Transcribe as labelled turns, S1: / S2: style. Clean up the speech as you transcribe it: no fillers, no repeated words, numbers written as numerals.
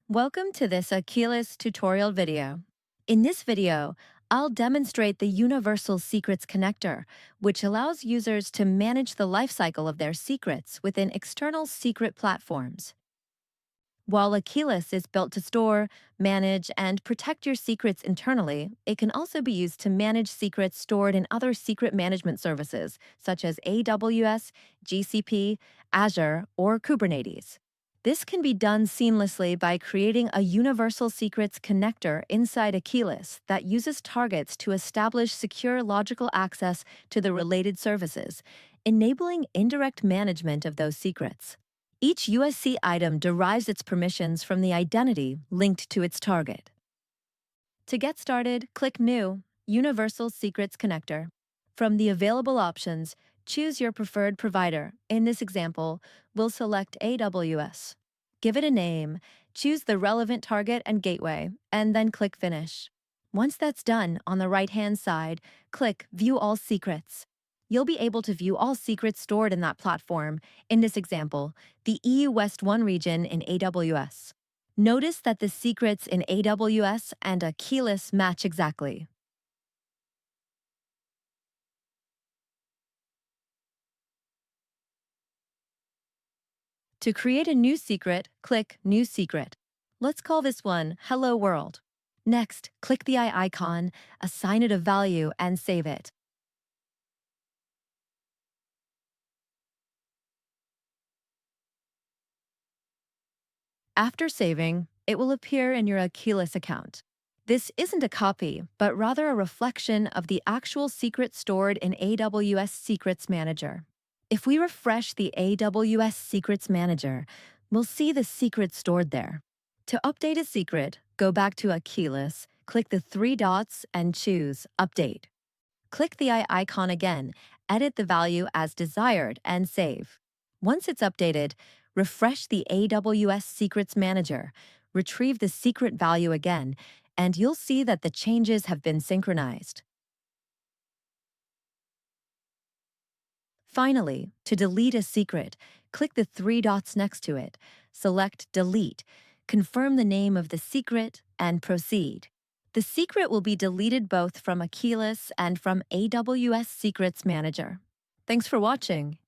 S1: Welcome to this Akeyless tutorial video. In this video, I'll demonstrate the Universal Secrets Connector, which allows users to manage the lifecycle of their secrets within external secret platforms. While Akeyless is built to store, manage, and protect your secrets internally, it can also be used to manage secrets stored in other secret management services, such as AWS, GCP, Azure, or Kubernetes. This can be done seamlessly by creating a Universal Secrets connector inside Akeyless that uses targets to establish secure logical access to the related services, enabling indirect management of those secrets. Each USC item derives its permissions from the identity linked to its target. To get started, click New, Universal Secrets Connector. From the available options, choose your preferred provider. In this example, we'll select AWS. Give it a name, choose the relevant target and gateway, and then click Finish. Once that's done, on the right-hand side, click View All Secrets. You'll be able to view all secrets stored in that platform, in this example, the EU West 1 region in AWS. Notice that the secrets in AWS and Akeyless match exactly. To create a new secret, click New Secret. Let's call this one Hello World. Next, click the eye icon, assign it a value, and save it. After saving, it will appear in your Akeyless account. This isn't a copy, but rather a reflection of the actual secret stored in AWS Secrets Manager. If we refresh the AWS Secrets Manager, we'll see the secret stored there. To update a secret, go back to Akeyless, click the three dots, and choose Update. Click the eye icon again, edit the value as desired, and save. Once it's updated, refresh the AWS Secrets Manager, retrieve the secret value again, and you'll see that the changes have been synchronized. Finally, to delete a secret, click the three dots next to it, select Delete, confirm the name of the secret, and proceed. The secret will be deleted both from Akeyless and from AWS Secrets Manager. Thanks for watching.